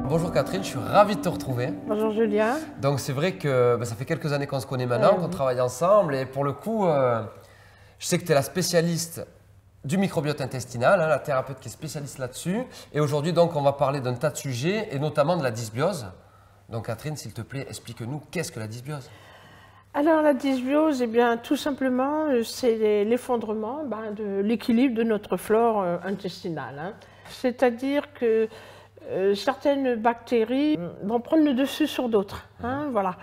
Bonjour Catherine, je suis ravi de te retrouver. Bonjour Julien. Donc c'est vrai que ça fait quelques années qu'on se connaît maintenant, qu'on travaille ensemble et pour le coup, je sais que tu es la spécialiste du microbiote intestinal, la thérapeute qui est spécialiste là-dessus. Et aujourd'hui donc on va parler d'un tas de sujets et notamment de la dysbiose. Donc Catherine, s'il te plaît, explique-nous qu'est-ce que la dysbiose? Alors la dysbiose, eh bien, tout simplement, c'est l'effondrement de l'équilibre de notre flore intestinale. C'est-à-dire que certaines bactéries vont prendre le dessus sur d'autres. Voilà.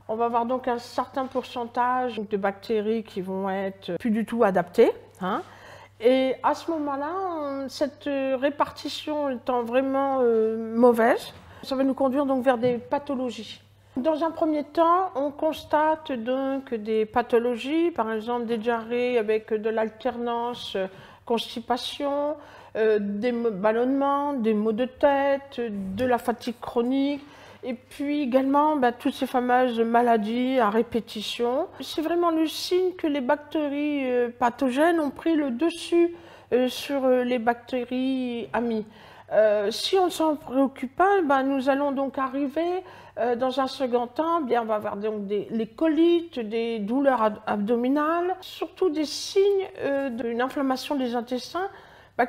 On va avoir donc un certain pourcentage de bactéries qui vont être plus du tout adaptées. Et à ce moment-là, cette répartition étant vraiment mauvaise, ça va nous conduire donc vers des pathologies. Dans un premier temps, on constate donc des pathologies, par exemple des diarrhées avec de l'alternance, constipation, des ballonnements, des maux de tête, de la fatigue chronique, et puis également toutes ces fameuses maladies à répétition. C'est vraiment le signe que les bactéries pathogènes ont pris le dessus sur les bactéries amies. Si on ne s'en préoccupe pas, nous allons donc arriver dans un second temps, on va avoir donc les colites, des douleurs abdominales, surtout des signes d'une inflammation des intestins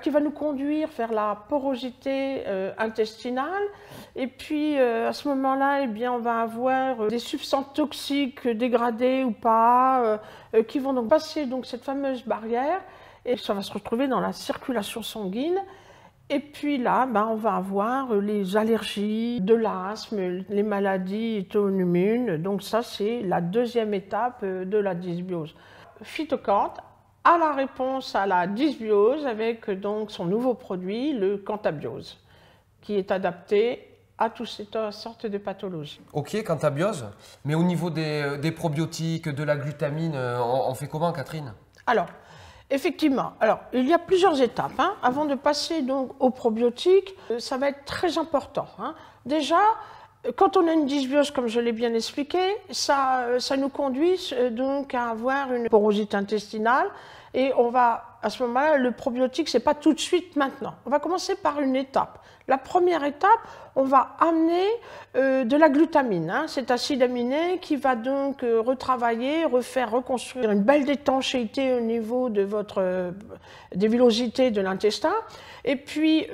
qui va nous conduire vers la porosité intestinale. Et puis à ce moment-là, on va avoir des substances toxiques dégradées ou pas, qui vont donc passer cette fameuse barrière et ça va se retrouver dans la circulation sanguine. Et puis là, on va avoir les allergies, de l'asthme, les maladies auto-immunes. Donc ça, c'est la deuxième étape de la dysbiose. Phytocant a la réponse à la dysbiose avec donc son nouveau produit, le Cantabiose, qui est adapté à toutes ces sortes de pathologies. Ok, Cantabiose. Mais au niveau des probiotiques, de la glutamine, on fait comment, Catherine? Alors, effectivement, il y a plusieurs étapes. Avant de passer donc aux probiotiques, ça va être très important. Déjà, quand on a une dysbiose, comme je l'ai bien expliqué, ça nous conduit donc à avoir une porosité intestinale et on va, à ce moment-là, le probiotique, c'est pas tout de suite maintenant. On va commencer par une étape. La première étape, on va amener de la glutamine, cet acide aminé qui va donc retravailler, reconstruire une belle étanchéité au niveau de des villosités de l'intestin. Et puis,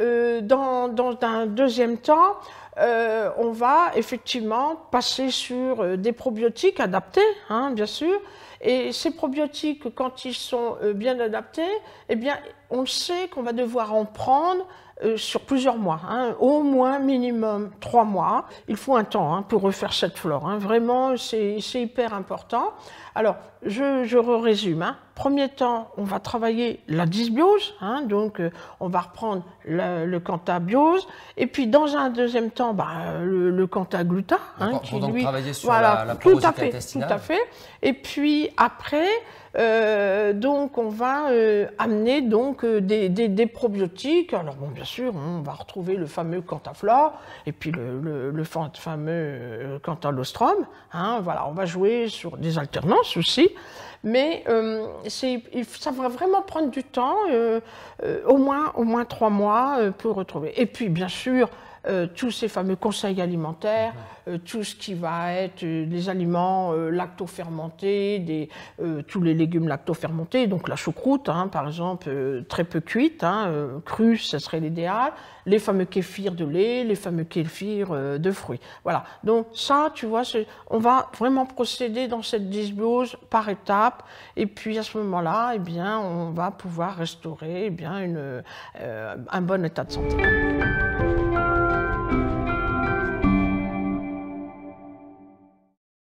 dans un deuxième temps, on va effectivement passer sur des probiotiques adaptés, bien sûr. Et ces probiotiques, quand ils sont bien adaptés, on sait qu'on va devoir en prendre sur plusieurs mois, au moins minimum 3 mois. Il faut un temps pour refaire cette flore. Vraiment, c'est hyper important. Alors, je résume. Premier temps, on va travailler la dysbiose, donc on va reprendre le Cantabiose, et puis dans un deuxième temps, le Cantagluta, qui donc travailler sur la porosité intestinale. Tout à fait. Et puis après, donc on va amener donc des probiotiques. Alors bon, bien sûr, on va retrouver le fameux Cantaflore et puis le fameux Cantalostrum. Voilà, on va jouer sur des alternances aussi. Mais ça va vraiment prendre du temps, au moins 3 mois pour retrouver. Et puis, bien sûr, tous ces fameux conseils alimentaires, tout ce qui va être les aliments lactofermentés, tous les légumes lactofermentés, donc la choucroute, par exemple, très peu cuite, crue, ce serait l'idéal, les fameux kéfirs de lait, les fameux kéfirs de fruits. Voilà, donc ça, tu vois, on va vraiment procéder dans cette dysbiose par étapes, et puis à ce moment-là, on va pouvoir restaurer un bon état de santé.